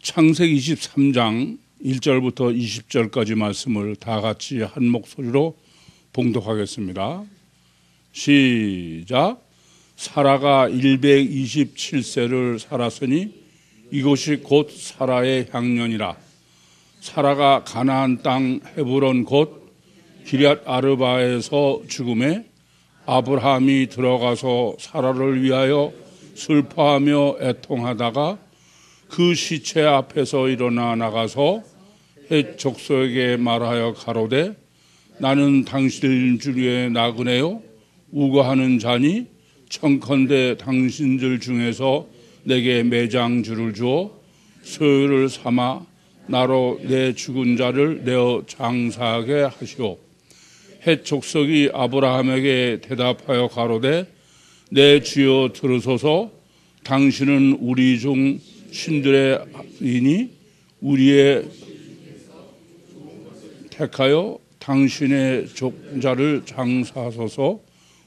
창세기 23장 1절부터 20절까지 말씀을 다 같이 한 목소리로 봉독하겠습니다. 시작. 사라가 127세를 살았으니 이곳이 곧 사라의 향년이라. 사라가 가나안 땅 헤브론 곧 기럇 아르바에서 죽음에 아브라함이 들어가서 사라를 위하여 슬퍼하며 애통하다가 그 시체 앞에서 일어나 나가서 헷 족속에게 말하여 가로되 나는 당신 중에 나그네요 우거하는 자니 청컨대 당신들 중에서 내게 매장주를 주어 소유를 삼아 나로 내 죽은 자를 내어 장사하게 하시오. 헷 족속이 아브라함에게 대답하여 가로되 내 주여 들으소서. 당신은 우리 중 신들의 이니 우리의 택하여 당신의 종자를 장사하소서.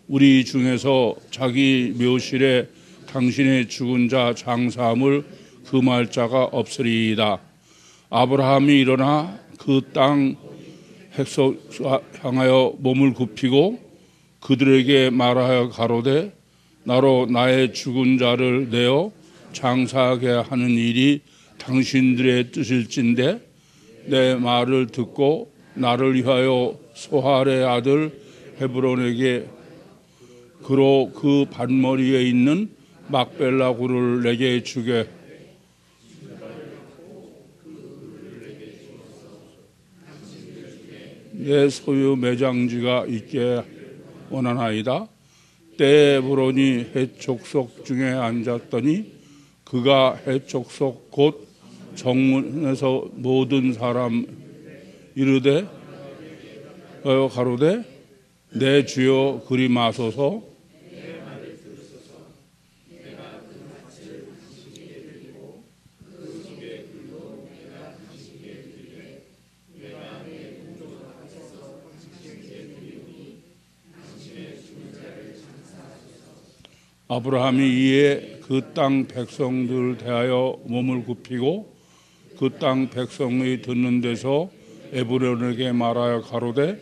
우리 중에서 자기 묘실에 당신의 죽은 자 장사함을 금할 자가 없으리이다. 아브라함이 일어나 그 땅 핵서 향하여 몸을 굽히고 그들에게 말하여 가로되 나로 나의 죽은 자를 내어 장사하게 하는 일이 당신들의 뜻일진데 내 말을 듣고 나를 위하여 소할의 아들 헤브론에게 그로 그 반머리에 있는 막벨라 굴을 내게 주게. 내 소유 매장지가 있게 원하나이다. 때에 헤브론이 헷 족속 중에 앉았더니 그가 헷 족속 곧 정문에서 모든 사람 이르되 가로되 내 주여 그리 마소서. 아브라함이 이에 그 땅 백성들 대하여 몸을 굽히고 그 땅 백성이 듣는 데서 에브론에게 말하여 가로되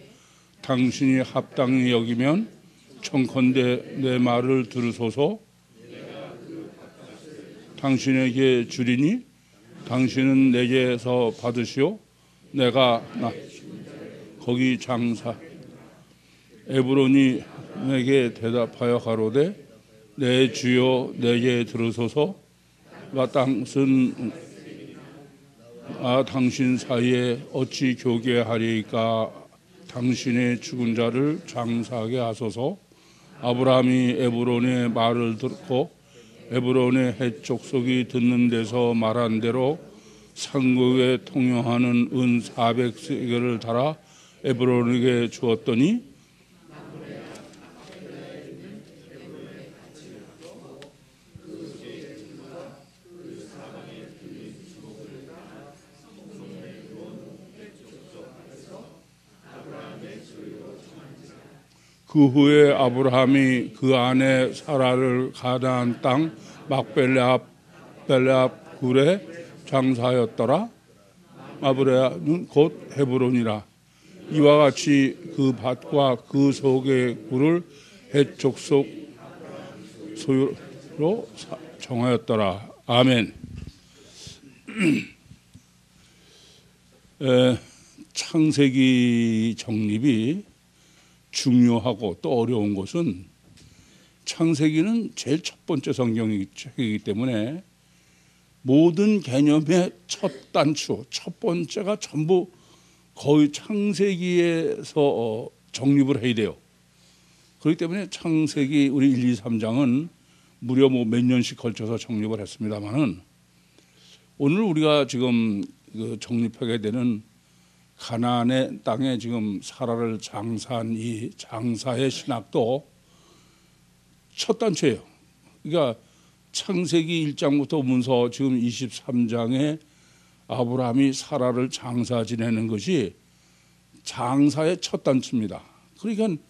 당신이 합당히 여기면 청컨대 내 말을 들으소서. 당신에게 주리니 당신은 내게서 받으시오. 내가 거기 장사. 에브론이 내게 대답하여 가로되 내 주여 내게 들으소서. 당신 사이에 어찌 교개하리이까. 당신의 죽은 자를 장사하게 하소서. 아브라함이 에브론의 말을 듣고 에브론의 헷 족속이 듣는 데서 말한 대로 상국에 통용하는 은 400세겔을 달아 에브론에게 주었더니 그 후에 아브라함이 그 아내 사라를 가나안 땅 막벨라 굴에 장사하였더라. 아브라함은 곧 헤브론이라. 이와 같이 그 밭과 그 속의 굴을 헷 족속 소유로 정하였더라. 아멘. 창세기 정립이 중요하고 또 어려운 것은 창세기는 제일 첫 번째 성경이기 때문에 모든 개념의 첫 단추, 첫 번째가 전부 거의 창세기에서 정립을 해야 돼요. 그렇기 때문에 창세기 우리 1, 2, 3장은 무려 몇 년씩 걸쳐서 정립을 했습니다만은 오늘 우리가 지금 정립하게 되는 가나안의 땅에 지금 사라를 장사한 이 장사의 신학도 첫 단추예요. 그러니까 창세기 1장부터 문서 지금 23장에 아브라함이 사라를 장사 지내는 것이 장사의 첫 단추입니다. 그러니까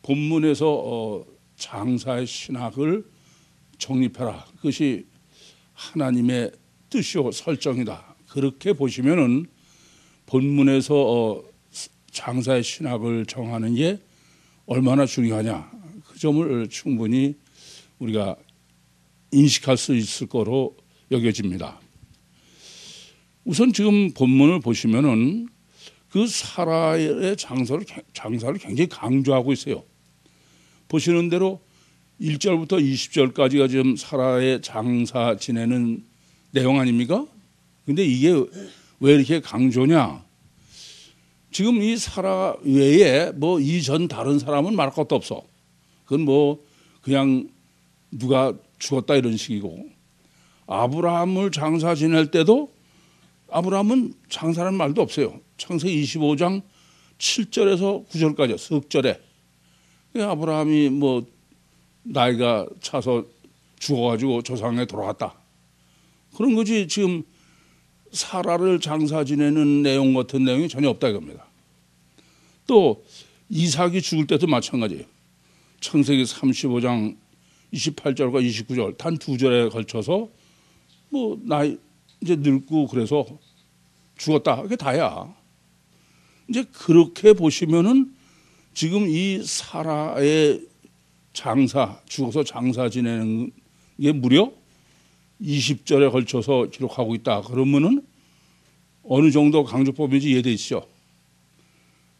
본문에서 장사의 신학을 정립해라. 그것이 하나님의 뜻이요 설정이다. 그렇게 보시면은 본문에서 장사의 신학을 정하는 게 얼마나 중요하냐, 그 점을 충분히 우리가 인식할 수 있을 거로 여겨집니다. 우선 지금 본문을 보시면은 그 사라의 장사를 굉장히 강조하고 있어요. 보시는 대로 1절부터 20절까지가 지금 사라의 장사 지내는 내용 아닙니까? 근데 이게 왜 이렇게 강조냐? 지금 이 사라 외에 뭐 이전 다른 사람은 말할 것도 없어. 그건 뭐 그냥 누가 죽었다 이런 식이고, 아브라함을 장사 지낼 때도 아브라함은 장사라는 말도 없어요. 창세기 25장 7절에서 9절까지 석절에 아브라함이 뭐 나이가 차서 죽어가지고 조상에 돌아갔다, 그런 거지. 지금 사라를 장사 지내는 내용 같은 내용이 전혀 없다 이겁니다. 또 이삭이 죽을 때도 마찬가지예요. 창세기 35장 28절과 29절 단 두 절에 걸쳐서 뭐 나이 이제 늙고 그래서 죽었다, 그게 다야. 이제 그렇게 보시면은 지금 이 사라의 장사, 죽어서 장사 지내는 게 무려 20절에 걸쳐서 기록하고 있다. 그러면은 어느 정도 강조법인지 이해되시죠?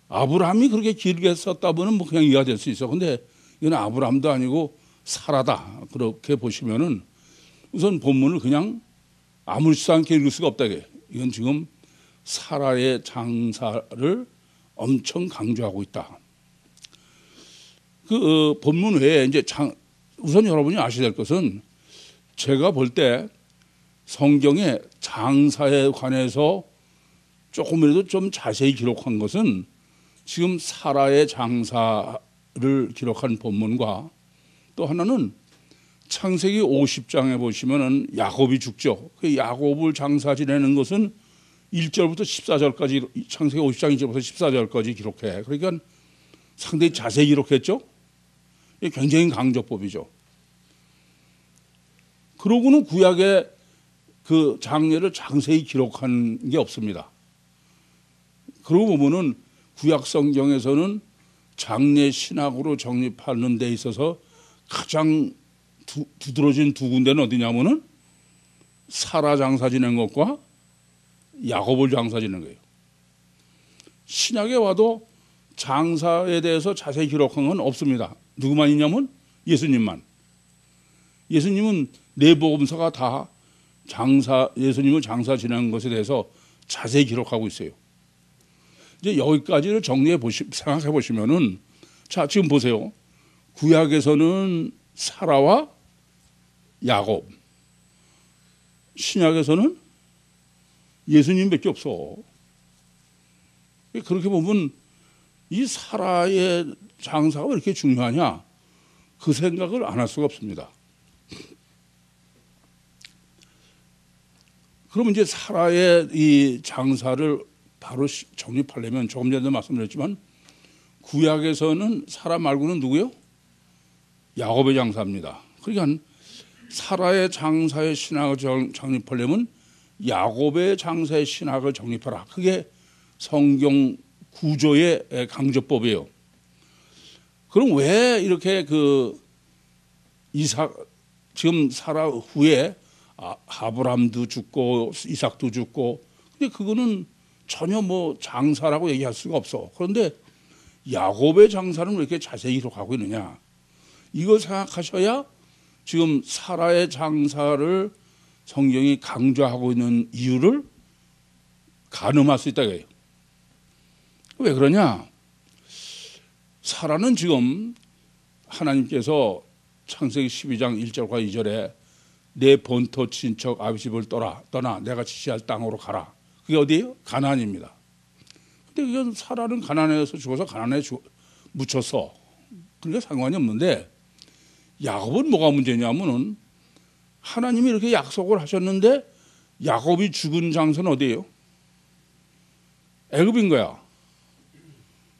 아브라함이 그렇게 길게 썼다 보면 뭐 그냥 이해가 될 수 있어. 근데 이건 아브라함도 아니고 사라다. 그렇게 보시면은 우선 본문을 그냥 아무렇지도 않게 읽을 수가 없다. 이건 지금 사라의 장사를 엄청 강조하고 있다. 그 본문 외에 이제 우선 여러분이 아셔야 될 것은, 제가 볼 때 성경에 장사에 관해서 조금이라도 좀 자세히 기록한 것은 지금 사라의 장사를 기록한 본문과, 또 하나는 창세기 50장에 보시면은 야곱이 죽죠. 그 야곱을 장사 지내는 것은 1절부터 14절까지, 창세기 50장 1절부터 14절까지 기록해. 그러니까 상당히 자세히 기록했죠. 이게 굉장히 강조법이죠. 그러고는 구약의 그 장례를 자세히 기록한 게 없습니다. 그러고 보면은 구약 성경에서는 장례 신학으로 정립하는 데 있어서 가장 두드러진 두 군데는 어디냐면은 사라 장사 지낸 것과 야곱을 장사 지낸 거예요. 신약에 와도 장사에 대해서 자세히 기록한 건 없습니다. 누구만 있냐면 예수님만. 예수님은 네 복음서가 다 예수님을 장사 지낸 것에 대해서 자세히 기록하고 있어요. 이제 여기까지를 생각해 보시면은, 자, 지금 보세요. 구약에서는 사라와 야곱, 신약에서는 예수님밖에 없어. 그렇게 보면 이 사라의 장사가 왜 이렇게 중요하냐, 그 생각을 안 할 수가 없습니다. 그러면 이제 사라의 이 장사를 바로 정립하려면, 조금 전에도 말씀드렸지만 구약에서는 사라 말고는 누구요? 야곱의 장사입니다. 그러니까 사라의 장사의 신학을 정립하려면 야곱의 장사의 신학을 정립하라. 그게 성경 구조의 강조법이에요. 그럼 왜 이렇게 지금 사라 후에 아브람도 죽고 이삭도 죽고, 근데 그거는 전혀 뭐 장사라고 얘기할 수가 없어. 그런데 야곱의 장사는 왜 이렇게 자세히 기록하고 있느냐, 이걸 생각하셔야 지금 사라의 장사를 성경이 강조하고 있는 이유를 가늠할 수 있다 이거예요. 왜 그러냐? 사라는 지금 하나님께서 창세기 12장 1절과 2절에 내 본토 친척 아비 집을 떠나 내가 지시할 땅으로 가라. 그게 어디예요? 가나안입니다. 근데 이건 사라는 가나안에서 죽어서 가나안에 묻혔어. 그러니까 상관이 없는데, 야곱은 뭐가 문제냐면은 하나님이 이렇게 약속을 하셨는데 야곱이 죽은 장소는 어디예요? 애굽인 거야.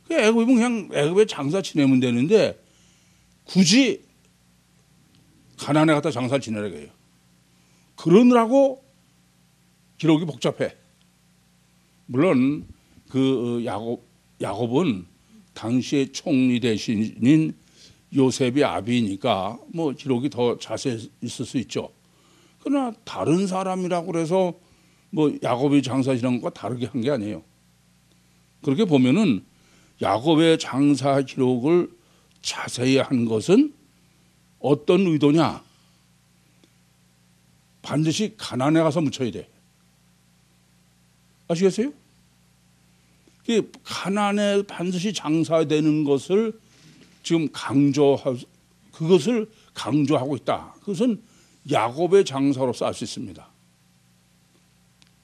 애굽이면 그냥 애굽에 장사 지내면 되는데 굳이 가나안에 갖다 장사 지내라 그래요. 그러느라고 기록이 복잡해. 물론 그 야곱은 당시의 총리 대신인 요셉이 아비니까 뭐 기록이 더 자세히 있을 수 있죠. 그러나 다른 사람이라고 그래서 뭐 야곱이 장사 지낸 것과 다르게 한 게 아니에요. 그렇게 보면은 야곱의 장사 기록을 자세히 한 것은 어떤 의도냐? 반드시 가나안에 가서 묻혀야 돼. 아시겠어요? 가나안에 반드시 장사되는 것을 지금 그것을 강조하고 있다. 그것은 야곱의 장사로서 알 수 있습니다.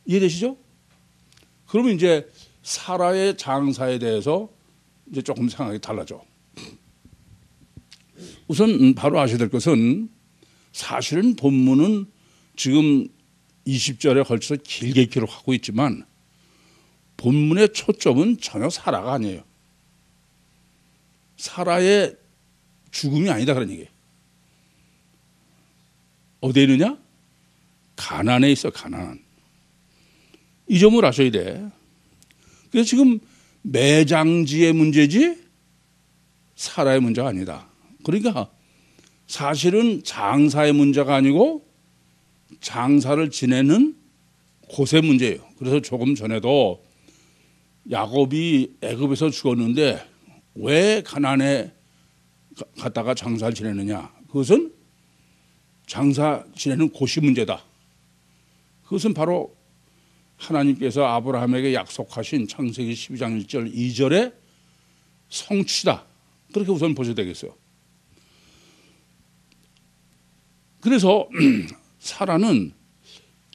이해되시죠? 그러면 이제 사라의 장사에 대해서 이제 조금 생각이 달라져. 우선 바로 아셔야 될 것은 사실은 본문은 지금 20절에 걸쳐서 길게 기록하고 있지만 본문의 초점은 전혀 사라가 아니에요. 사라의 죽음이 아니다 그런 얘기예요. 어디에 있느냐? 가나안에 있어. 가나안. 이 점을 아셔야 돼. 그래서 지금 매장지의 문제지 사라의 문제가 아니다. 그러니까 사실은 장사의 문제가 아니고 장사를 지내는 곳의 문제예요. 그래서 조금 전에도 야곱이 애굽에서 죽었는데 왜 가나안에 갔다가 장사를 지내느냐? 그것은 장사 지내는 곳이 문제다. 그것은 바로 하나님께서 아브라함에게 약속하신 창세기 12장 1절 2절의 성취다. 그렇게 우선 보셔야 되겠어요. 그래서 사라는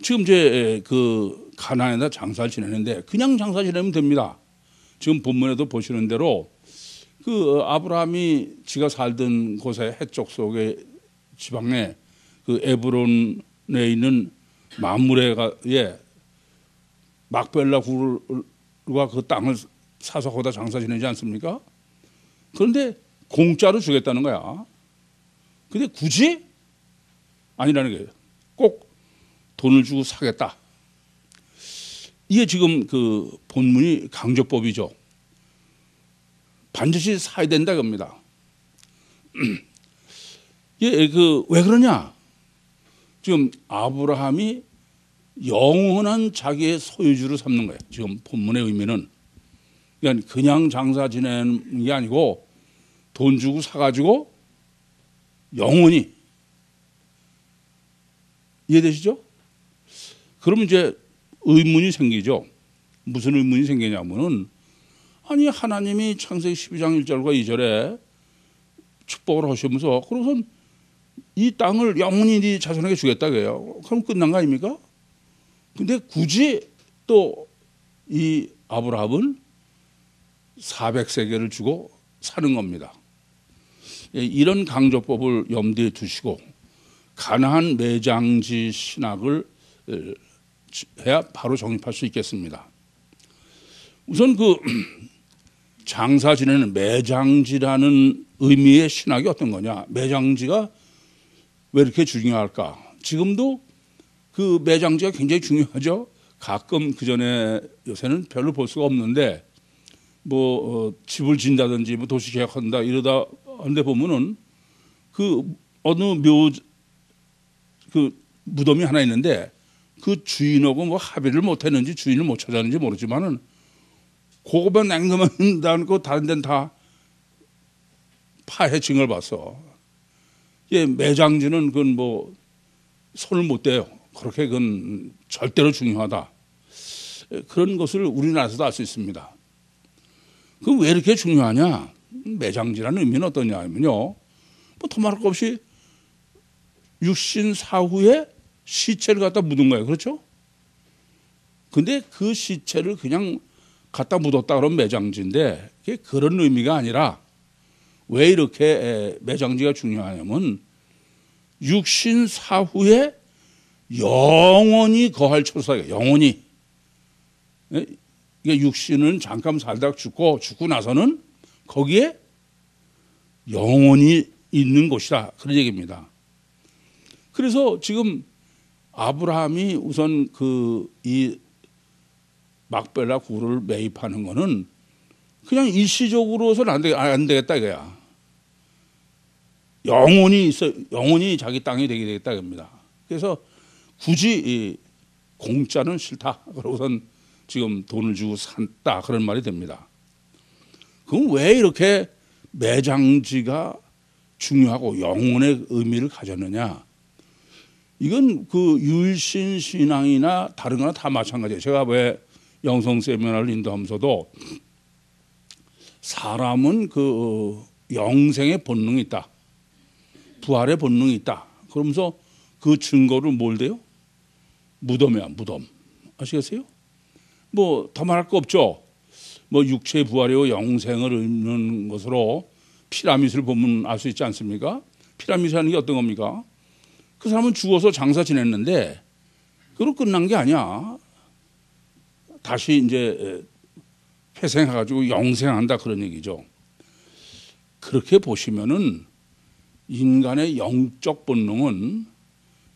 지금 이제 그 가나안에다 장사를 지내는데 그냥 장사 지내면 됩니다. 지금 본문에도 보시는 대로 그 아브라함이 지가 살던 곳의 해쪽 속의 지방에 그 에브론에 있는 마므레에 막벨라 굴과 그 땅을 사서 거기다 장사 지내지 않습니까? 그런데 공짜로 주겠다는 거야. 근데 굳이 아니라는 거예요. 꼭 돈을 주고 사겠다. 이게 지금 그 본문이 강조법이죠. 반드시 사야 된다 겁니다. 예, 왜 그러냐? 지금 아브라함이 영원한 자기의 소유주를 삼는 거예요. 지금 본문의 의미는. 그러니까 그냥 장사 지내는 게 아니고 돈 주고 사가지고 영원히. 이해되시죠? 그러면 이제 의문이 생기죠. 무슨 의문이 생기냐면은 아니 하나님이 창세기 12장 1절과 2절에 축복을 하시면서 그러고선 이 땅을 영원히 네 자손에게 주겠다 그래요. 그럼 끝난 거 아닙니까? 근데 굳이 또 이 아브라함은 400세겔을 주고 사는 겁니다. 이런 강조법을 염두에 두시고 가나안 매장지 신학을 해야 바로 정립할 수 있겠습니다. 우선 그 장사 지내는 매장지라는 의미의 신학이 어떤 거냐? 매장지가 왜 이렇게 중요할까? 지금도 그 매장지가 굉장히 중요하죠. 가끔 그 전에 요새는 별로 볼 수가 없는데 뭐 집을 진다든지 뭐 도시 계약한다 이러다 하는데 보면은 그 어느 그 무덤이 하나 있는데 그 주인하고 뭐 합의를 못했는지 주인을 못 찾았는지 모르지만은 그거만 냉금한 다고 다른 데는 다 파헤친 걸 봤어. 예, 매장지는 그건 뭐 손을 못 대요. 그렇게 그건 절대로 중요하다. 그런 것을 우리나라에서도 알 수 있습니다. 그럼 왜 이렇게 중요하냐? 매장지라는 의미는 어떠냐 하면요. 뭐 더 말할 것 없이 육신 사후에 시체를 갖다 묻은 거예요. 그렇죠? 근데 그 시체를 그냥 갖다 묻었다 그러면 매장지인데 그게 그런 의미가 아니라 왜 이렇게 매장지가 중요하냐면 육신 사후에 영원히 거할 처소예요. 영원히. 이게 육신은 잠깐 살다가 죽고 나서는 거기에 영원히 있는 곳이다. 그런 얘기입니다. 그래서 지금 아브라함이 우선 이 막벨라 굴을 매입하는 거는 그냥 일시적으로서는 안 되겠다 이거야. 영원히 자기 땅이 되게 되겠다 이겁니다. 그래서 굳이 이 공짜는 싫다. 그러고선 지금 돈을 주고 샀다 그런 말이 됩니다. 그럼 왜 이렇게 매장지가 중요하고 영혼의 의미를 가졌느냐? 이건 그 유일신 신앙이나 다른 거나 다 마찬가지예요. 제가 왜 영성 세미나를 인도하면서도 사람은 그 영생의 본능이 있다. 부활의 본능이 있다. 그러면서 그 증거를 뭘 돼요? 무덤이야, 무덤. 아시겠어요? 뭐 더 말할 거 없죠. 뭐 육체의 부활이요 영생을 의미하는 것으로 피라밋을 보면 알 수 있지 않습니까? 피라밋이라는 게 어떤 겁니까? 그 사람은 죽어서 장사 지냈는데 그걸로 끝난 게 아니야. 다시 이제 회생해가지고 영생한다 그런 얘기죠. 그렇게 보시면은 인간의 영적 본능은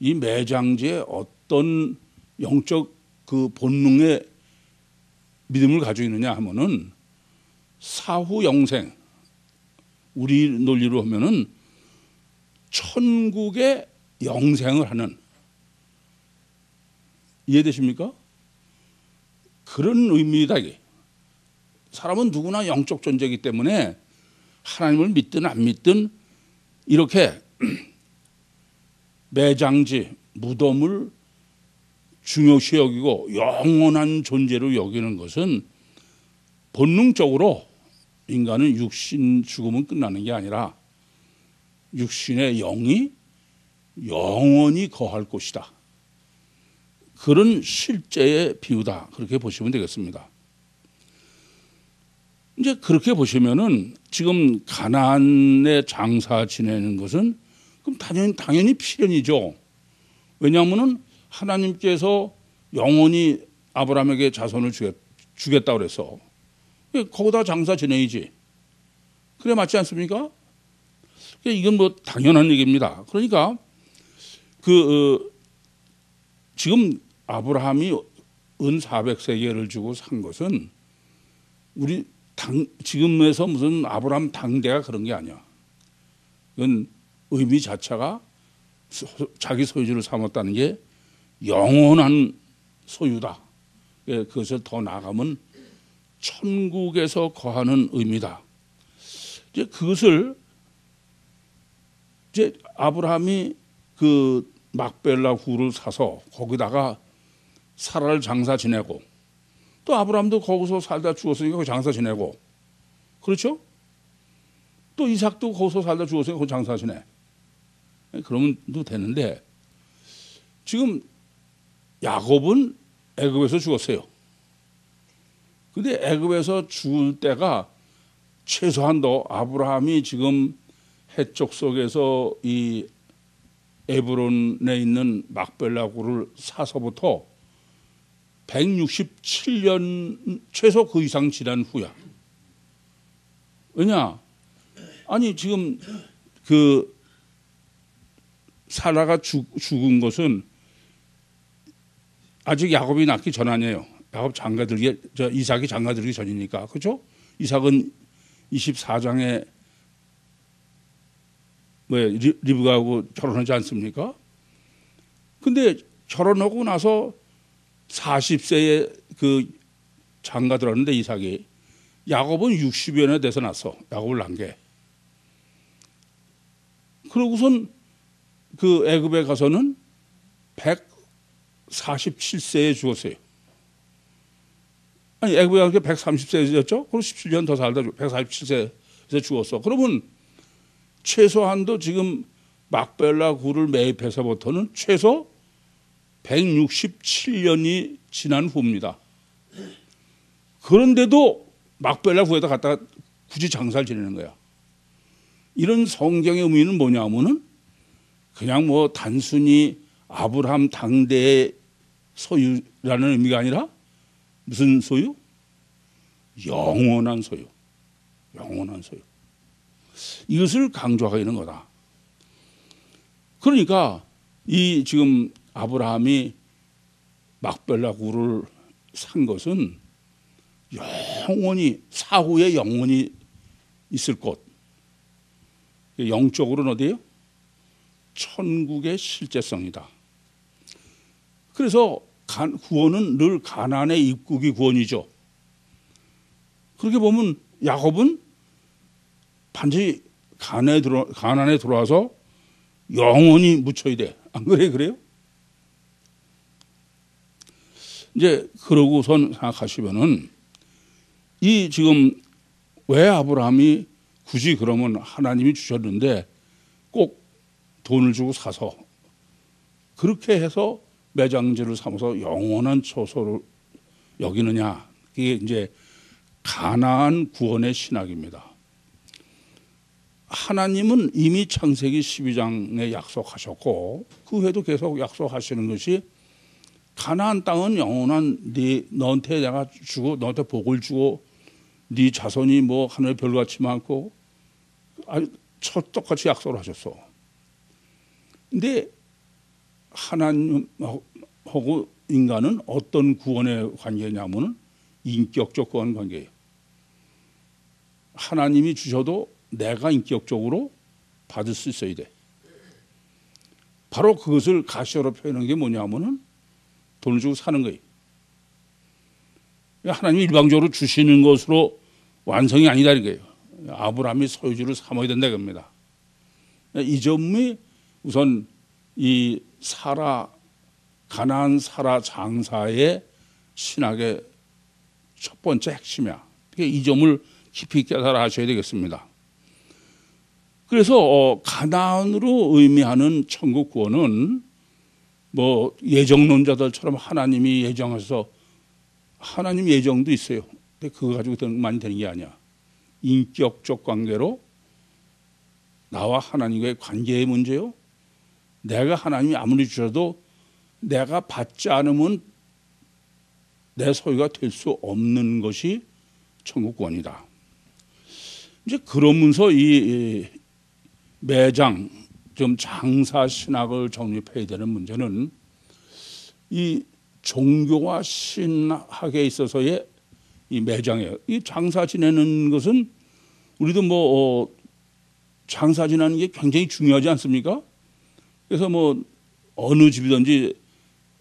이 매장지의 어떤 영적 그 본능의 믿음을 가지고 있느냐 하면은 사후 영생, 우리 논리로 하면은 천국의 영생을 하는, 이해되십니까? 그런 의미다 이게. 사람은 누구나 영적 존재이기 때문에 하나님을 믿든 안 믿든 이렇게 매장지, 무덤을 중요시 여기고 영원한 존재로 여기는 것은 본능적으로 인간은 육신 죽으면 끝나는 게 아니라 육신의 영이 영원히 거할 곳이다. 그런 실제의 비유다. 그렇게 보시면 되겠습니다. 이제 그렇게 보시면은 지금 가나안에 장사 지내는 것은 그럼 당연히 필연이죠. 왜냐하면은 하나님께서 영원히 아브라함에게 자손을 주겠다 그래서 거기다 장사 지내야지. 그래 맞지 않습니까? 이건 뭐 당연한 얘기입니다. 그러니까 지금 아브라함이 은 400세겔을 주고 산 것은 우리 지금에서 무슨 아브라함 당대가 그런 게 아니야. 이건 의미 자체가 자기 소유주를 삼았다는 게 영원한 소유다. 그것을 더 나아가면 천국에서 거하는 의미다. 이제 그것을 이제 아브라함이 그 막벨라 굴을 사서 거기다가 사라를 장사 지내고 또 아브라함도 거기서 살다 죽었으니까 그 장사 지내고 그렇죠? 또 이삭도 거기서 살다 죽었으니까 그 장사 지내. 그러면 또 되는데 지금 야곱은 애굽에서 죽었어요. 근데 애굽에서 죽을 때가 최소한도 아브라함이 지금 해쪽 속에서 이 에브론에 있는 막벨라 굴을 사서부터 167년 최소 그 이상 지난 후야. 왜냐? 아니 지금 그 사라가 죽은 것은 아직 야곱이 낳기 전 아니에요. 야곱 이삭이 장가들기 전이니까. 그렇죠? 이삭은 24장에 리브가하고 결혼하지 않습니까? 근데 결혼하고 나서 40세에 그 장가 들었는데 이삭이 야곱은 60여나 돼서 났어. 야곱을 낳은 게. 그러고선 그 애굽에 가서는 147세에 죽었어요. 아니 애굽에 가서 130세였죠? 그리고 17년 더 살다 147세에서 죽었어. 그러면 최소한도 지금 막벨라 굴을 매입해서부터는 최소 167년이 지난 후입니다. 그런데도 막벨라 굴에다 갖다가 굳이 장사를 지내는 거야. 이런 성경의 의미는 뭐냐면은 그냥 뭐 단순히 아브라함 당대의 소유라는 의미가 아니라 무슨 소유? 영원한 소유. 영원한 소유. 이것을 강조하고 있는 거다. 그러니까 이 지금 아브라함이 막벨라 굴을 산 것은 영원히 사후에 영원히 있을 곳. 영적으로는 어디예요? 천국의 실제성이다. 그래서 구원은 늘 가나안의 입국이 구원이죠. 그렇게 보면 야곱은 반드시 가나안에 들어와서 영원히 묻혀야 돼. 안 그래? 그래요? 이제 그러고선 생각하시면은 이 지금 왜 아브라함이 굳이 그러면 하나님이 주셨는데 꼭 돈을 주고 사서 그렇게 해서 매장지를 삼아서 영원한 처소를 여기느냐. 이게 이제 가나안 구원의 신학입니다. 하나님은 이미 창세기 12장에 약속하셨고 그 후에도 계속 약속하시는 것이 가나안 땅은 영원한 너한테 내가 주고 너한테 복을 주고 네 자손이 뭐 하늘의 별같이 많고 똑같이 약속을 하셨어. 근데 하나님하고 인간은 어떤 구원의 관계냐면은 인격적 구원 관계예요. 하나님이 주셔도 내가 인격적으로 받을 수 있어야 돼. 바로 그것을 가시어로 표현한 게 뭐냐면은 돈을 주고 사는 거예요. 하나님이 일방적으로 주시는 것으로 완성이 아니다 이거예요. 아브라함이 소유주를 삼아야 된다 이겁니다. 이 점이 우선 이 가나안 사라 장사의 신학의 첫 번째 핵심이야. 이 점을 깊이 깨달아 하셔야 되겠습니다. 그래서 가나안으로 의미하는 천국 구원은 뭐 예정론자들처럼 하나님이 예정해서 하나님 예정도 있어요. 근데 그거 가지고 많이 되는 게 아니야. 인격적 관계로 나와 하나님과의 관계의 문제요. 내가 하나님이 아무리 주셔도 내가 받지 않으면 내 소유가 될 수 없는 것이 천국구원이다. 이제 그러면서 이 매장, 좀 장사 신학을 정립해야 되는 문제는 이 종교와 신학에 있어서의 이 매장이에요. 이 장사 지내는 것은 우리도 뭐 장사 지내는 게 굉장히 중요하지 않습니까? 그래서 뭐 어느 집이든지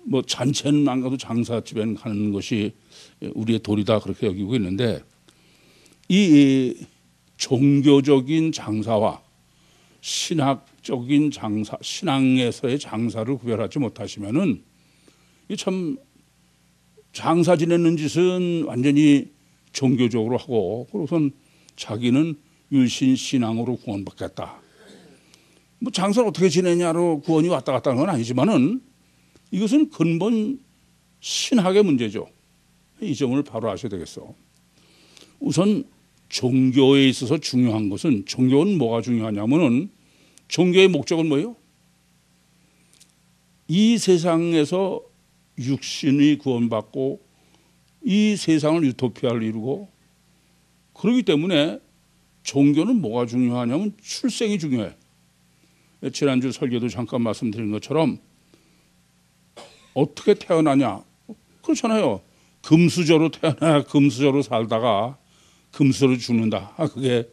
뭐 잔치는 안 가도 장사집에는 가는 것이 우리의 도리다 그렇게 여기고 있는데 이 종교적인 장사와 신학적인 장사, 신앙에서의 장사를 구별하지 못하시면은 참 장사 지내는 짓은 완전히 종교적으로 하고 그러고선 자기는 율신 신앙으로 구원받겠다. 뭐 장사를 어떻게 지내냐로 구원이 왔다 갔다 하는 건 아니지만은 이것은 근본 신학의 문제죠. 이 점을 바로 아셔야 되겠어. 우선 종교에 있어서 중요한 것은 종교는 뭐가 중요하냐면은 종교의 목적은 뭐예요? 이 세상에서 육신이 구원받고 이 세상을 유토피아를 이루고 그렇기 때문에 종교는 뭐가 중요하냐면 출생이 중요해. 지난주 설교도 잠깐 말씀드린 것처럼 어떻게 태어나냐? 그렇잖아요. 금수저로 태어나야 금수저로 살다가 금수저로 죽는다. 그게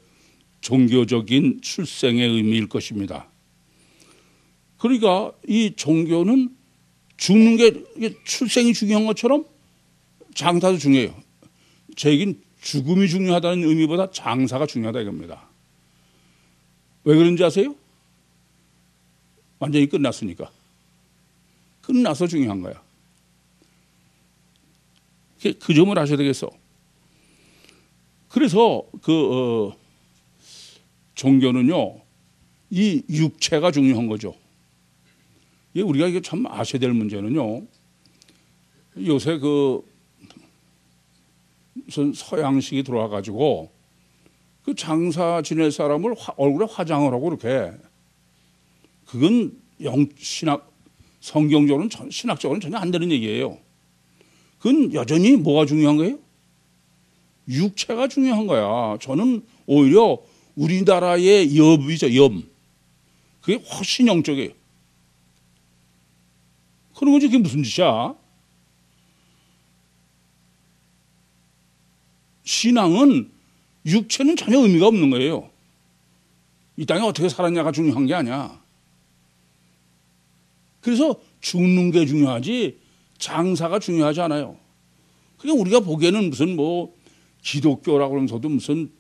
종교적인 출생의 의미일 것입니다. 그러니까 이 종교는 죽는 게 출생이 중요한 것처럼 장사도 중요해요. 제 얘기는 죽음이 중요하다는 의미보다 장사가 중요하다 이겁니다. 왜 그런지 아세요? 완전히 끝났으니까. 끝나서 중요한 거야. 그 점을 아셔야 되겠어. 그래서 종교는요, 이 육체가 중요한 거죠. 우리가 이게 참 아셔야 될 문제는요, 요새 무슨 서양식이 들어와가지고 그 장사 지낼 사람을 얼굴에 화장을 하고 그렇게 그건 신학, 성경적으로는 신학적으로는 전혀 안 되는 얘기예요. 그건 여전히 뭐가 중요한 거예요? 육체가 중요한 거야. 저는 오히려 우리나라의 염이죠, 염. 그게 훨씬 영적이에요. 그런 거지, 그게 무슨 짓이야? 신앙은 육체는 전혀 의미가 없는 거예요. 이 땅에 어떻게 살았냐가 중요한 게 아니야. 그래서 죽는 게 중요하지 장사가 중요하지 않아요. 그냥 우리가 보기에는 무슨 뭐 기독교라고 그러면서도 무슨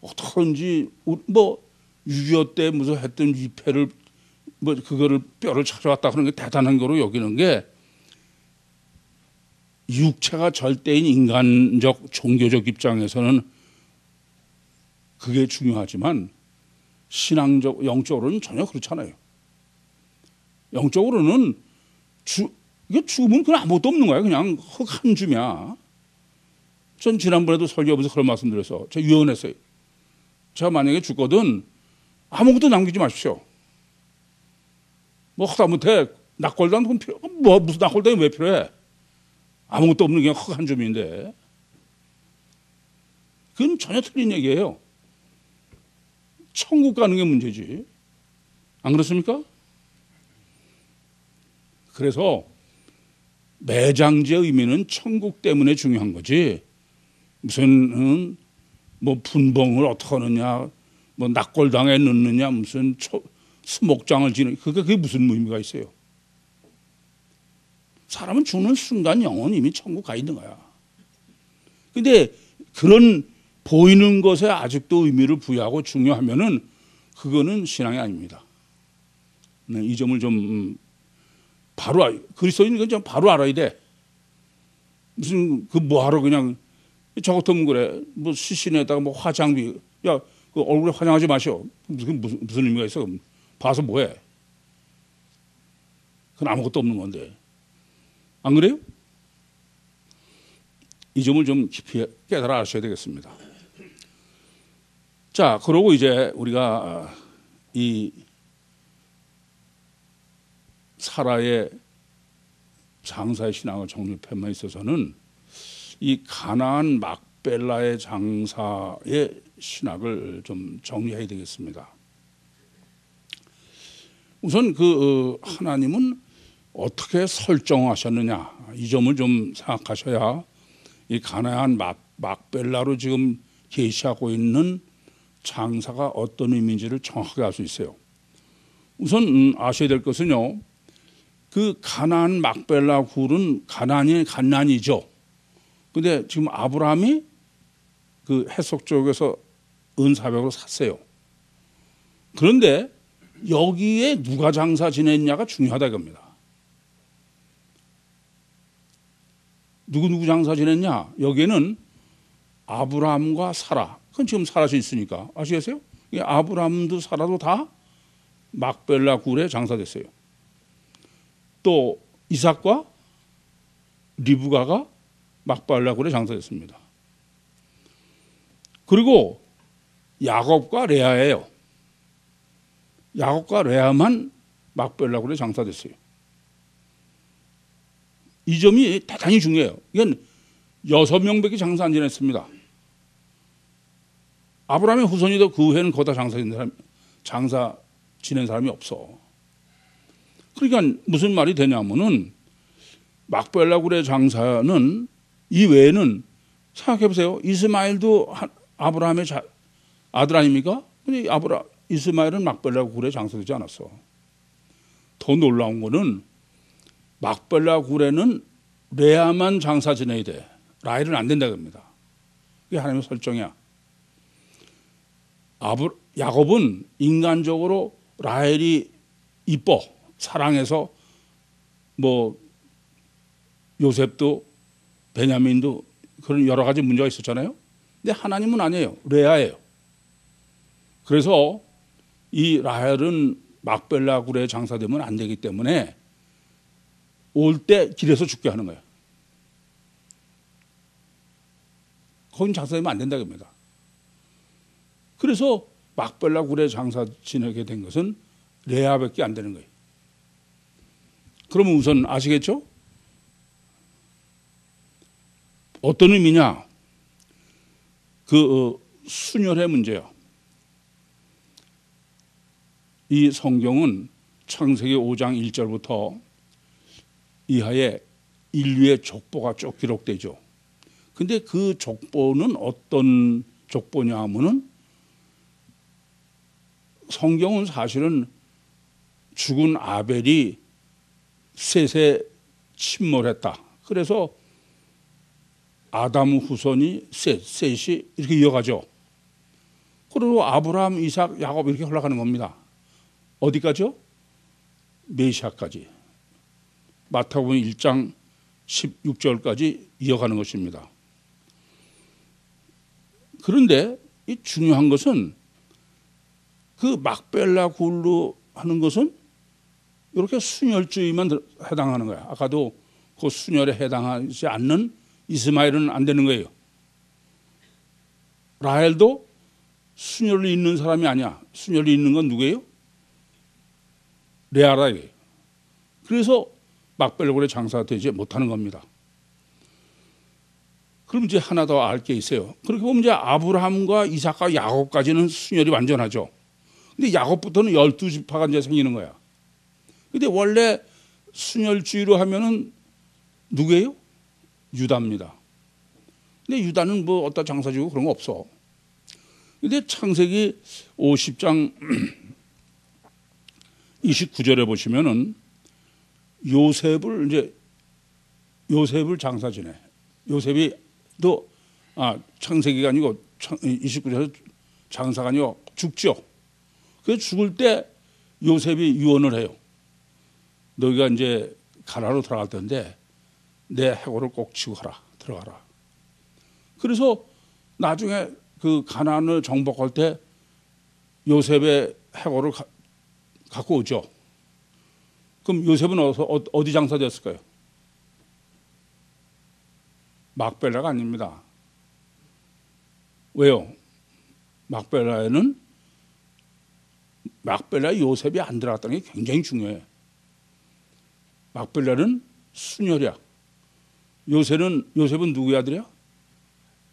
어떻게든지 뭐 6.25 때 무슨 했던 위패를 뭐 그거를 뼈를 찾아왔다 그런 게 대단한 거로 여기는 게 육체가 절대인 인간적 종교적 입장에서는 그게 중요하지만 신앙적 영적으로는 전혀 그렇지 않아요. 영적으로는 이게 죽으면 그냥 아무것도 없는 거야. 그냥 흙 한 줌이야. 전 지난번에도 설교하면서 그런 말씀 드려서 제가 유언했어요. 제가 만약에 죽거든 아무것도 남기지 마십시오. 뭐 하다못해 낙골당 필요 뭐 무슨 낙골당이 왜 필요해? 아무것도 없는 그냥 흙 한 줌인데 그건 전혀 틀린 얘기예요. 천국 가는 게 문제지. 안 그렇습니까? 그래서 매장지의 의미는 천국 때문에 중요한 거지. 무슨 뭐 분봉을 어떻게 하느냐, 뭐 낙골당에 넣느냐, 무슨 수목장을 지는 그게 무슨 의미가 있어요? 사람은 죽는 순간 영혼 이미 천국 가 있는 거야. 근데 그런 보이는 것에 아직도 의미를 부여하고 중요하면은 그거는 신앙이 아닙니다. 네, 이 점을 좀 바로 그리스도인은 좀 바로 알아야 돼. 무슨 그 뭐하러 그냥 저 같으면 그래. 뭐 시신에다가 뭐 화장비 야 그 얼굴에 화장하지 마셔. 무슨 의미가 있어? 봐서 뭐해? 그건 아무것도 없는 건데. 안 그래요? 이 점을 좀 깊이 깨달아 아셔야 되겠습니다. 자, 그러고 이제 우리가 이 사라의 장사의 신앙을 정립함에 있어서는 이 가나안 막벨라의 장사의 신학을 좀 정리해야 되겠습니다. 우선 그 하나님은 어떻게 설정하셨느냐 이 점을 좀 생각하셔야 이 가나안 막벨라로 지금 계시하고 있는 장사가 어떤 의미인지를 정확하게 알 수 있어요. 우선 아셔야 될 것은요. 그 가나안 막벨라 굴은 가나안이죠. 근데 지금 아브라함이 그 해석 쪽에서 은사벽으로 샀어요. 그런데 여기에 누가 장사 지냈냐가 중요하다 이겁니다. 누구 장사 지냈냐? 여기에는 아브라함과 사라. 그건 지금 살아서 있으니까 아시겠어요? 아브라함도 사라도 다 막벨라 굴에 장사됐어요. 또 이삭과 리브가가 막벨라 굴에 장사됐습니다. 그리고 야곱과 레아예요. 야곱과 레아만 막벨라 굴에 장사됐어요. 이 점이 대단히 중요해요. 이건 6명밖에 장사 안 지냈습니다. 아브라함의 후손이도 그 후에는 거기다 장사 지낸 사람이 없어. 그러니까 무슨 말이 되냐면은 막벨라 굴의 장사는 이 외에는 생각해 보세요. 이스마엘도 아브라함의 아들 아닙니까? 근데 이스마엘은 막벨라 굴에 장사되지 않았어. 더 놀라운 거는 막벨라 굴에는 레아만 장사 지내야 돼. 라헬은 안 된다고 합니다. 그게 하나님의 설정이야. 야곱은 인간적으로 라헬이 이뻐 사랑해서 뭐 요셉도 베냐민도 그런 여러 가지 문제가 있었잖아요. 근데 하나님은 아니에요. 레아예요. 그래서 이 라헬은 막벨라 굴에 장사되면 안 되기 때문에 올 때 길에서 죽게 하는 거예요. 거긴 장사되면 안 된다고 합니다. 그래서 막벨라 굴에 장사 지내게 된 것은 레아밖에 안 되는 거예요. 그러면 우선 아시겠죠? 어떤 의미냐? 그 순혈의 문제요. 이 성경은 창세기 5장 1절부터 이하에 인류의 족보가 쭉 기록되죠. 근데 그 족보는 어떤 족보냐 하면은 성경은 사실은 죽은 아벨이 셋에 침몰했다. 그래서 아담 후손이 셋이 이렇게 이어가죠. 그리고 아브라함, 이삭, 야곱 이렇게 흘러가는 겁니다. 어디까지요? 메시아까지. 마태복음 1장 16절까지 이어가는 것입니다. 그런데 이 중요한 것은 그 막벨라 굴로 하는 것은 이렇게 순혈주의만 해당하는 거야. 아까도 그 순혈에 해당하지 않는 이스마엘은 안 되는 거예요. 라헬도 순혈이 있는 사람이 아니야. 순혈이 있는 건 누구예요? 레아라 이거예요. 그래서 막벨라굴에 장사되지 못하는 겁니다. 그럼 이제 하나 더 알 게 있어요. 그렇게 보면 이제 아브라함과 이삭과 야곱까지는 순혈이 완전하죠. 근데 야곱부터는 12지파가 이제 생기는 거야. 근데 원래 순혈주의로 하면은 누구예요? 유다입니다. 근데 유다는 뭐 어디다 장사 지고 그런 거 없어. 근데 창세기 50장 29절에 보시면은 요셉을 장사 지내. 요셉이 또 창세기가 아니고 29절에서 장사가 아니고 죽죠. 그래서 죽을 때 요셉이 유언을 해요. 너희가 이제 가나안으로 들어갈 텐데 내 해골을 꼭 치고 가라. 들어가라. 그래서 나중에 그 가나안을 정복할 때 요셉의 해골을 갖고 오죠. 그럼 요셉은 어디 장사됐을까요? 막벨라가 아닙니다. 왜요? 막벨라에는 요셉이 안 들어갔다는 게 굉장히 중요해. 막벨라는 순혈이야. 요셉은 누구의 아들이야?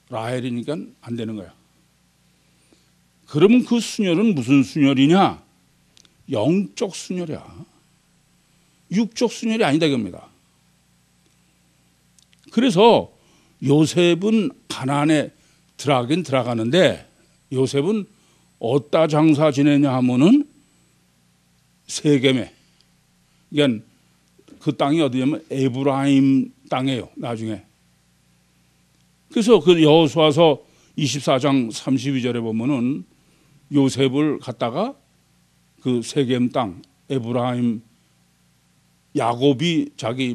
라헬이니까 안 되는 거야. 그러면 그 순혈은 무슨 순혈이냐? 영적 순혈이야. 육적 순혈이 아니다 이겁니다. 그래서 요셉은 가나안에 들어가긴 들어가는데 요셉은 어디다 장사 지내냐 하면은 세겜에. 그러니까 그 땅이 어디냐면 에브라임 땅이에요. 나중에. 그래서 그 여호수아서 24장 32절에 보면은 요셉을 갖다가 그 세겜 땅 에브라임 야곱이 자기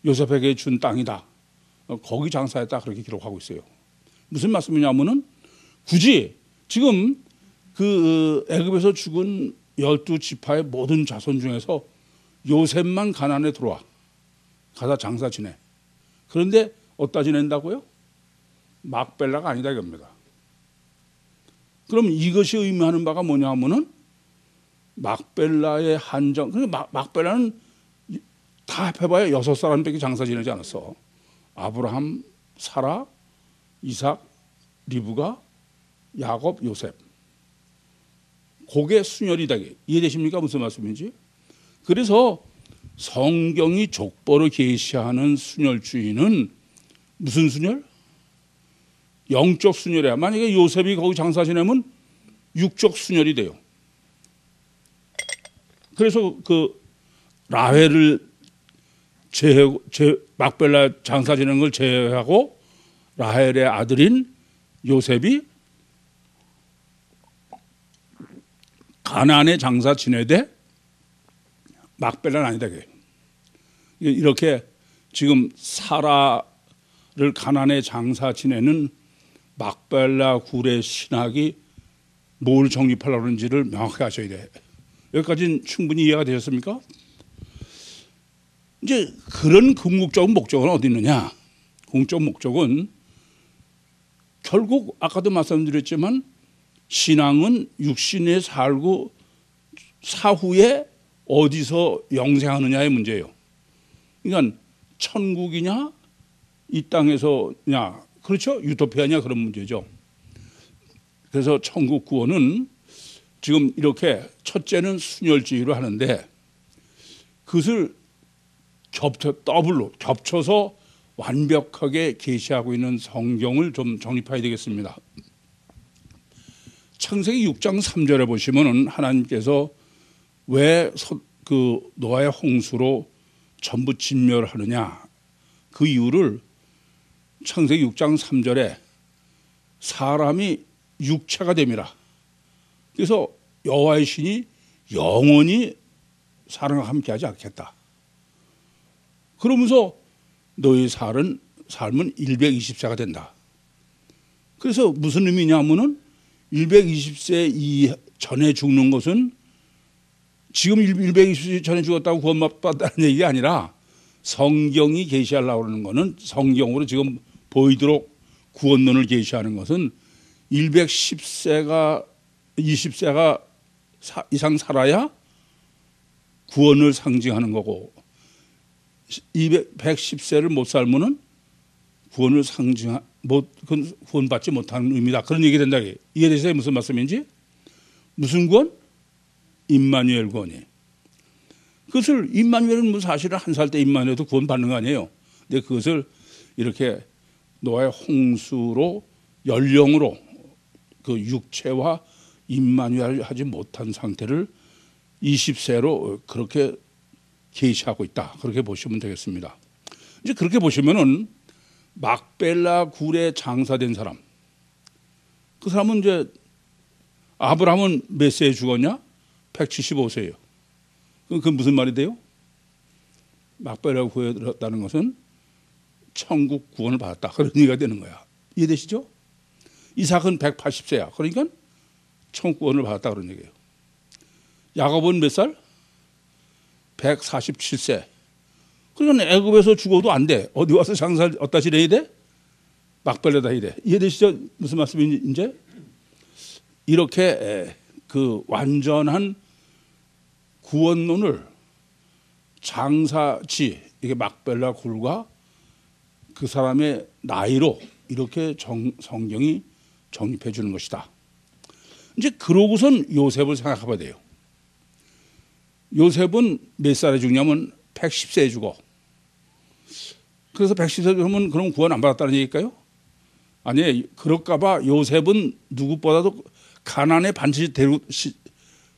요셉에게 준 땅이다. 거기 장사했다 그렇게 기록하고 있어요. 무슨 말씀이냐면은 굳이 지금 그 애굽에서 죽은 12지파의 모든 자손 중에서 요셉만 가나안에 들어와. 가서 장사 지내. 그런데 어디다 지낸다고요? 막벨라가 아니다 이겁니다. 그럼 이것이 의미하는 바가 뭐냐 하면은 막벨라의 한정. 그러니까 막벨라는 다 합해봐야 6사람밖에 장사 지내지 않았어. 아브라함, 사라, 이삭, 리브가, 야곱, 요셉. 그게 순혈이다. 이해되십니까? 무슨 말씀인지? 그래서 성경이 족보로 계시하는 순혈주의는 무슨 순혈? 영적 순혈이야. 만약에 요셉이 거기 장사 지내면 육적 순혈이 돼요. 그래서 그 라헬을 막벨라 장사 지내는 걸 제외하고 라헬의 아들인 요셉이 가나안에 장사 지내되 막벨라는 아니다. 이렇게 지금 사라를 가나안에 장사 지내는 막벨라 굴의 신학이 뭘 정립하려고 하는지를 명확히 아셔야 돼. 여기까지는 충분히 이해가 되셨습니까? 이제 그런 궁극적인 목적은 어디 있느냐? 궁극적 목적은 결국 아까도 말씀드렸지만 신앙은 육신에 살고 사후에 어디서 영생하느냐의 문제예요. 그러니까 천국이냐 이 땅에서냐, 그렇죠? 유토피아냐 그런 문제죠. 그래서 천국 구원은 지금 이렇게 첫째는 순혈주의로 하는데 그것을 더블로 겹쳐서 완벽하게 계시하고 있는 성경을 좀 정립해야 되겠습니다. 창세기 6장 3절에 보시면은 하나님께서 왜 노아의 홍수로 전부 진멸하느냐, 그 이유를 창세기 6장 3절에 사람이 육체가 됨이라. 그래서 여호와의 신이 영원히 사람과 함께하지 않겠다. 그러면서 너희 삶은 120세가 된다. 그래서 무슨 의미냐면은 120세 이전에 죽는 것은 지금 120세 전에 죽었다고 구원받았다는 얘기가 아니라 성경이 계시하려고 하는 것은, 성경으로 지금 보이도록 구원론을 계시하는 것은 110세가 20세가 이상 살아야 구원을 상징하는 거고, 110세를 못 살면은 구원을 구원받지 못하는 의미다. 그런 얘기 된다. 이해되세요? 무슨 말씀인지? 무슨 구원? 임마누엘 구원이. 그것을 임마누엘은 사실은 한 살 때 임마누엘도 구원 받는 거 아니에요. 근데 그것을 이렇게 노아의 홍수로 연령으로 그 육체와 임마누엘 하지 못한 상태를 20세로 그렇게 계시하고 있다. 그렇게 보시면 되겠습니다. 이제 그렇게 보시면은 막벨라 굴에 장사된 사람, 그 사람은 이제 아브라함은 몇 세에 죽었냐? 175세예요. 그건 무슨 말이 돼요? 막벨라 굴에 들었다는 것은 천국 구원을 받았다. 그런 얘기가 되는 거야. 이해되시죠? 이삭은 180세야. 그러니까 천국 구원을 받았다. 그런 얘기예요. 야곱은 몇 살? 147세. 그러니까 애굽에서 죽어도 안 돼. 어디 와서 장사를 어디다 지내야 돼? 막벨라다 해야 돼. 이해되시죠? 무슨 말씀인지 이제? 이렇게 그 완전한 구원론을 장사지, 이게 막벨라 굴과 그 사람의 나이로 이렇게 성경이 정립해 주는 것이다. 이제 그러고선 요셉을 생각해 봐야 돼요. 요셉은 몇 살에 죽냐면 110세에 죽어. 그래서 110세에 죽으면 그럼 구원 안 받았다는 얘기일까요? 아니, 그럴까봐 요셉은 누구보다도 가난에 반드시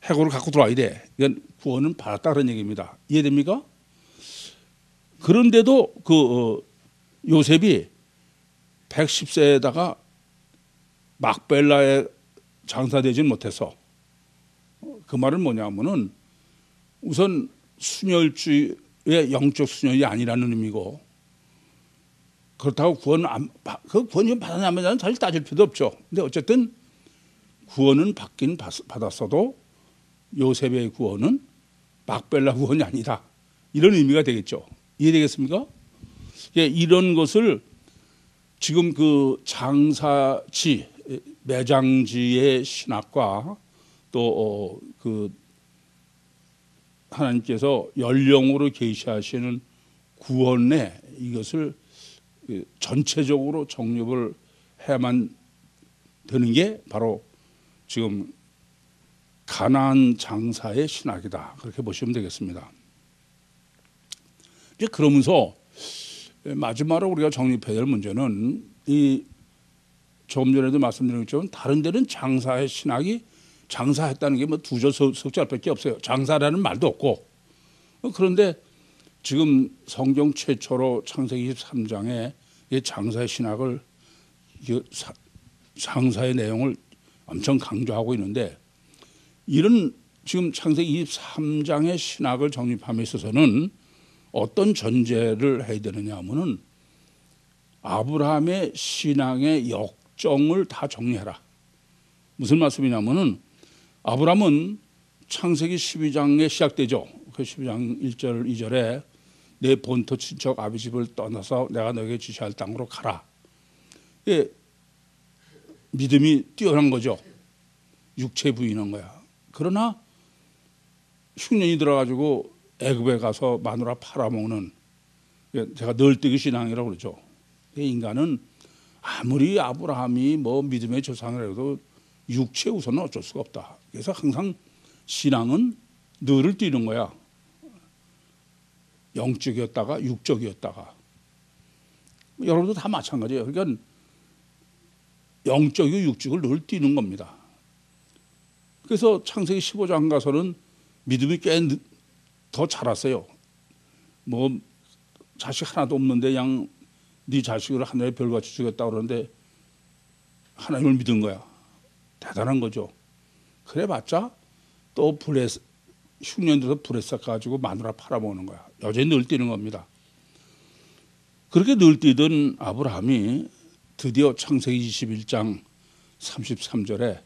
해고를 갖고 들어와야 돼. 이건 구원은 받았다 그런 얘기입니다. 이해됩니까? 그런데도 요셉이 110세에다가 막벨라에 장사되지는 못해서, 그 말은 뭐냐면은 우선 순혈주의 영적 순혈이 아니라는 의미고, 그렇다고 구원 좀 받았냐 안 받았냐는 사실 따질 필요도 없죠. 근데 어쨌든 구원은 받긴 받았어도 요셉의 구원은 막벨라 구원이 아니다. 이런 의미가 되겠죠. 이해되겠습니까? 이런 것을 지금 그 장사지, 매장지의 신학과 또 그 하나님께서 연령으로 계시하시는 구원에 이것을 전체적으로 정립을 해야만 되는 게 바로 지금 가나안 장사의 신학이다. 그렇게 보시면 되겠습니다. 이제 그러면서 마지막으로 우리가 정립해야 될 문제는, 이 조금 전에도 말씀드렸지만 다른 데는 장사의 신학이, 장사했다는 게 뭐 두절 석절밖에 없어요. 장사라는 말도 없고. 그런데 지금 성경 최초로 창세기 23장에 장사의 신학을, 장사의 내용을 엄청 강조하고 있는데, 이런 지금 창세기 23장의 신학을 정립함에 있어서는 어떤 전제를 해야 되느냐 하면은 아브라함의 신앙의 역정을 다 정리해라. 무슨 말씀이냐면은 아브라함은 창세기 12장에 시작되죠. 그 12장 1절 2절에 내 본토 친척 아비 집을 떠나서 내가 너에게 지시할 땅으로 가라. 예, 믿음이 뛰어난 거죠. 육체 부인한 거야. 그러나 흉년이 들어가지고 애굽에 가서 마누라 팔아먹는, 제가 널뛰기 신앙이라고 그러죠. 인간은 아무리 아브라함이 뭐 믿음의 조상을 해도 육체 우선은 어쩔 수가 없다. 그래서 항상 신앙은 늘을 뛰는 거야. 영적이었다가 육적이었다가. 여러분도 다 마찬가지예요. 그러니까 영적이고 육적을 늘 뛰는 겁니다. 그래서 창세기 15장 가서는 믿음이 꽤 더 자랐어요. 뭐 자식 하나도 없는데 그냥 네 자식을 하늘의 별같이 주겠다 그러는데 하나님을 믿은 거야. 대단한 거죠. 그래봤자 또 불에 흉년 들어서 불에 싹가지고 마누라 팔아먹는 거야. 여전히 늘 뛰는 겁니다. 그렇게 늘 뛰던 아브라함이 드디어 창세기 21장 33절에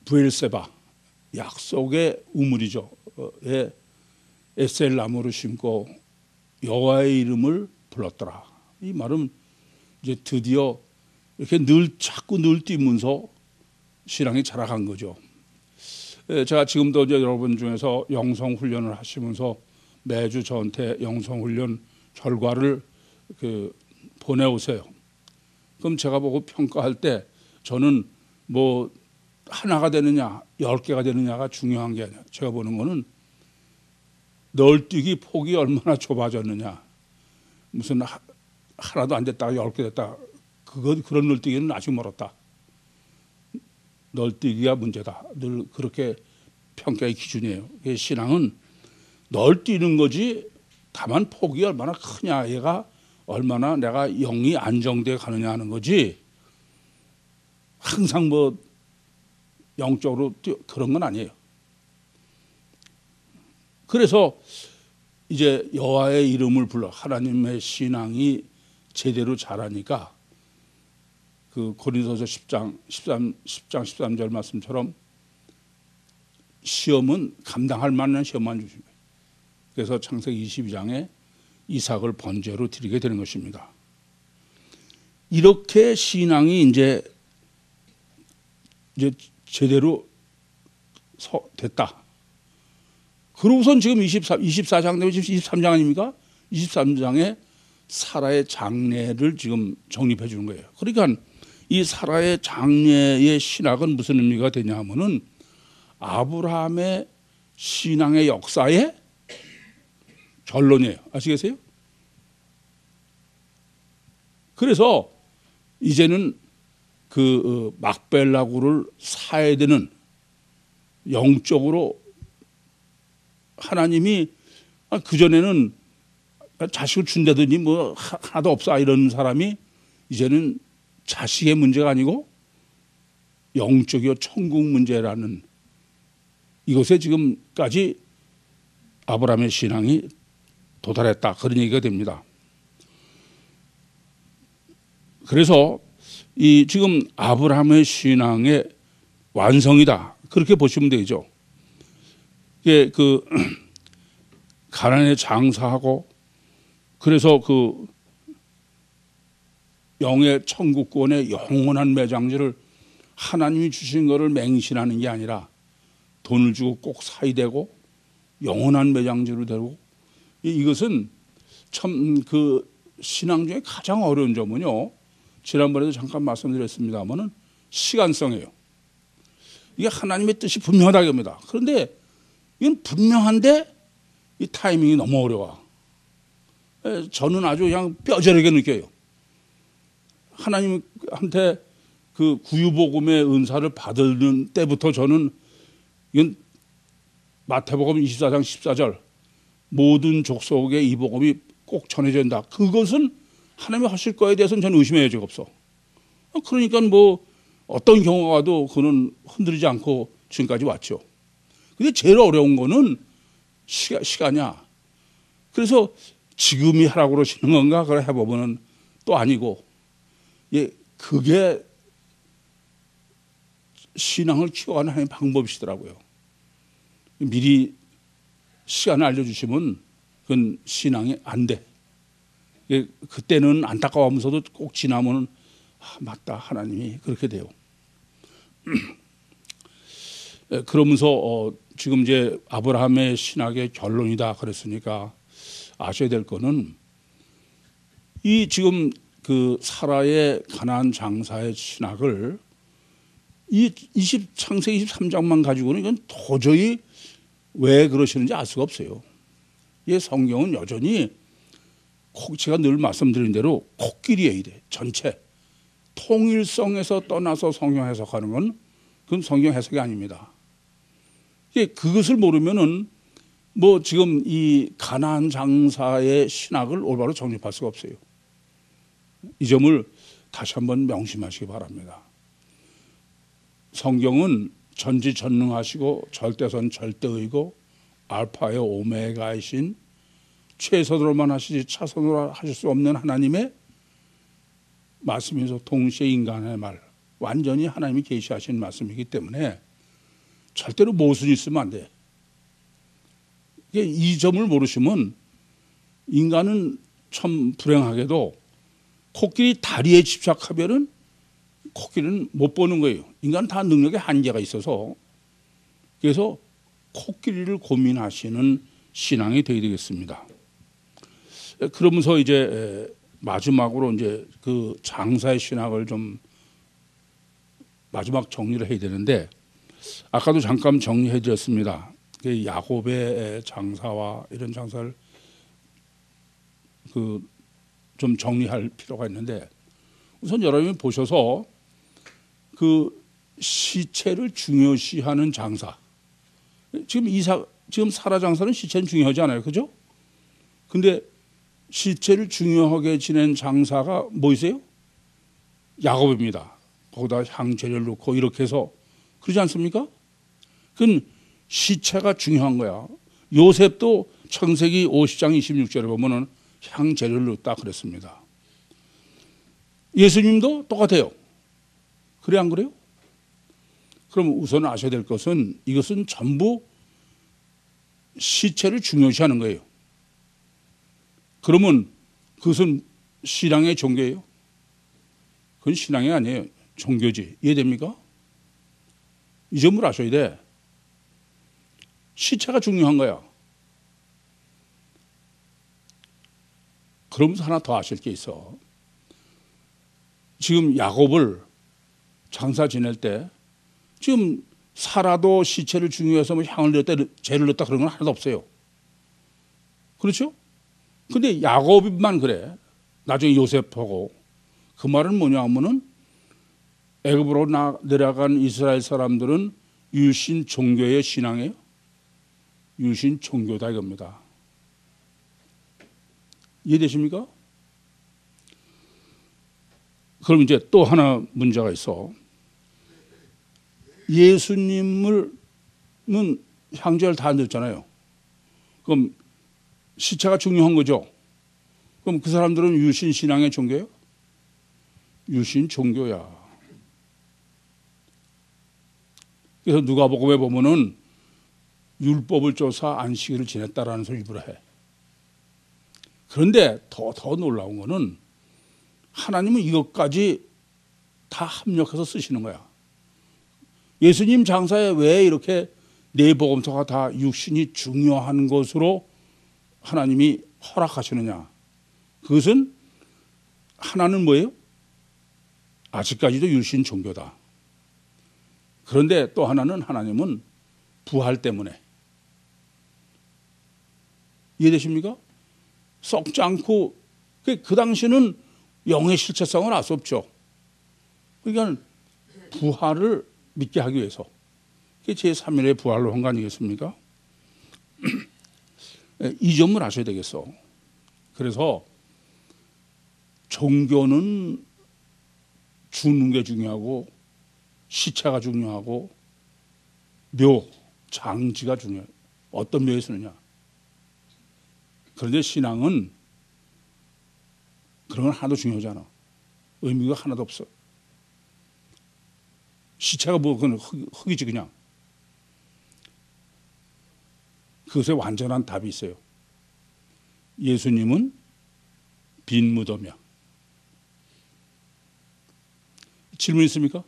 브엘세바 약속의 우물이죠. 에셀 나무를 심고 여호와의 이름을 불렀더라. 이 말은 이제 드디어 이렇게 자꾸 늘 뛰면서 신앙이 자라간 거죠. 제가 지금도 이제 여러분 중에서 영성 훈련을 하시면서 매주 저한테 영성 훈련 결과를 보내오세요. 그럼 제가 보고 평가할 때 저는 뭐 하나가 되느냐 10개가 되느냐가 중요한 게 아니라 제가 보는 거는 널뛰기 폭이 얼마나 좁아졌느냐. 무슨 하나도 안 됐다가 10개 됐다. 그런 널뛰기는 아직 멀었다. 널뛰기가 문제다. 늘 그렇게 평가의 기준이에요. 신앙은 널뛰는 거지 다만 폭이 얼마나 크냐, 얘가 얼마나 내가 영이 안정되어 가느냐 하는 거지 항상 뭐 영적으로 그런 건 아니에요. 그래서 이제 여호와의 이름을 불러 하나님의 신앙이 제대로 자라니까 그 고린도서 10장 13절 말씀처럼 시험은 감당할 만한 시험만 주신 거예요. 그래서 창세기 22장에 이삭을 번제로 드리게 되는 것입니다. 이렇게 신앙이 이제 제대로 됐다. 그러고선 지금 24장 되면 23장 아닙니까? 23장에 사라의 장례를 지금 정립해 주는 거예요. 그러니까 이 사라의 장례의 신학은 무슨 의미가 되냐 하면은 아브라함의 신앙의 역사의 결론이에요. 아시겠어요? 그래서 이제는 그 막벨라구를 사야 되는 영적으로 하나님이 그전에는 자식을 준다더니 뭐 하나도 없어 이런 사람이 이제는 자식의 문제가 아니고 영적이요 천국 문제라는 이것에 지금까지 아브라함의 신앙이 도달했다. 그런 얘기가 됩니다. 그래서 이 지금 아브라함의 신앙의 완성이다. 그렇게 보시면 되죠. 이게 그 가나안에 장사하고 그래서 그 영의 천국권의 영원한 매장지를 하나님이 주신 것을 맹신하는 게 아니라 돈을 주고 꼭 사야 되고 영원한 매장지로 되고 이것은 참 그 신앙 중에 가장 어려운 점은요. 지난번에도 잠깐 말씀드렸습니다만은 시간성이에요. 이게 하나님의 뜻이 분명하다고 합니다. 그런데 이건 분명한데 이 타이밍이 너무 어려워. 저는 아주 그냥 뼈저리게 느껴요. 하나님한테 그 구유복음의 은사를 받는 때부터 저는 이건 마태복음 24장 14절 모든 족속에 이 복음이 꼭 전해져야 된다. 그것은 하나님이 하실 거에 대해서는 저는 의심해야 적 없어. 그러니까 뭐 어떤 경우가 와도 그는 흔들리지 않고 지금까지 왔죠. 근데 제일 어려운 거는 시간이야. 그래서 지금이 하라고 그러시는 건가? 그래 해보면은 또 아니고, 예, 그게 신앙을 키워가는 하나님의 방법이시더라고요. 미리 시간을 알려주시면 그건 신앙이 안 돼. 예, 그때는 안타까워하면서도 꼭 지나면은 맞다 하나님이 그렇게 돼요. 그러면서 지금 이제 아브라함의 신학의 결론이다 그랬으니까 아셔야 될 거는 이 지금 그 사라의 가나안 장사의 신학을 이 창세기 23장만 가지고는 이건 도저히 왜 그러시는지 알 수가 없어요. 이 성경은 여전히 제가 늘 말씀드린 대로 코끼리여야 돼. 전체 통일성에서 떠나서 성경 해석하는 건 그건 성경 해석이 아닙니다. 그것을 모르면은 뭐 지금 이 가나안 장사의 신학을 올바로 정립할 수가 없어요. 이 점을 다시 한번 명심하시기 바랍니다. 성경은 전지전능하시고 절대선 절대의고 알파의 오메가이신 최선으로만 하시지 차선으로 하실 수 없는 하나님의 말씀에서 동시에 인간의 말, 완전히 하나님이 계시하신 말씀이기 때문에 절대로 모순이 있으면 안 돼. 이 점을 모르시면 인간은 참 불행하게도 코끼리 다리에 집착하면은 코끼리는 못 보는 거예요. 인간은 다 능력에 한계가 있어서. 그래서 코끼리를 고민하시는 신앙이 되어야 되겠습니다. 그러면서 이제 마지막으로 이제 그 장사의 신학을 좀 마지막 정리를 해야 되는데, 아까도 잠깐 정리해 드렸습니다. 야곱의 장사와 이런 장사를 좀 정리할 필요가 있는데, 우선 여러분이 보셔서 그 시체를 중요시하는 장사, 지금 사라 장사는 시체는 중요하지 않아요, 그죠? 근데 시체를 중요하게 지낸 장사가 뭐이세요? 야곱입니다. 거기다 향재를 넣고 이렇게 해서, 그러지 않습니까? 그건 시체가 중요한 거야. 요셉도 창세기 50장 26절에 보면은 향재를 넣었다 그랬습니다. 예수님도 똑같아요. 그래 안 그래요? 그럼 우선 아셔야 될 것은 이것은 전부 시체를 중요시하는 거예요. 그러면 그것은 신앙의 종교예요? 그건 신앙이 아니에요. 종교지. 이해됩니까? 이 점을 아셔야 돼. 시체가 중요한 거야. 그러면서 하나 더 아실 게 있어. 지금 야곱을 장사 지낼 때 지금 사라도 시체를 중요해서 뭐 향을 넣었다, 재를 넣었다 그런 건 하나도 없어요. 그렇죠? 근데 야곱만 그래. 나중에 요셉하고. 그 말은 뭐냐 하면은 애굽으로 내려간 이스라엘 사람들은 유신 종교의 신앙이에요. 유신 종교다 이겁니다. 이해되십니까? 그럼 이제 또 하나 문제가 있어. 예수님은 향제를 다 넣었잖아요. 그럼 시체가 중요한 거죠. 그럼 그 사람들은 유신 신앙의 종교예요? 유신 종교야. 그래서 누가복음에 보면은 율법을 쫓아 안식일을 지냈다라는 소리 일부러 해. 그런데 더 놀라운 거는 하나님은 이것까지 다 합력해서 쓰시는 거야. 예수님 장사에 왜 이렇게 네 복음서가 다 육신이 중요한 것으로 하나님이 허락하시느냐. 그것은 하나는 뭐예요? 아직까지도 유신 종교다. 그런데 또 하나는 하나님은 부활 때문에. 이해되십니까? 썩지 않고, 그 당시는 영의 실체성을 알 수 없죠. 그러니까 부활을 믿게 하기 위해서. 그게 제3일의 부활로 한 거 아니겠습니까? 이 점을 아셔야 되겠어. 그래서 종교는 죽는 게 중요하고 시체가 중요하고 묘, 장지가 중요해요. 어떤 묘에 쓰느냐. 그런데 신앙은 그런 건 하나도 중요하지 않아. 의미가 하나도 없어. 시체가 뭐 그건 흙이지 그냥. 그것에 완전한 답이 있어요. 예수님은 빈 무덤이야. 질문 있습니까?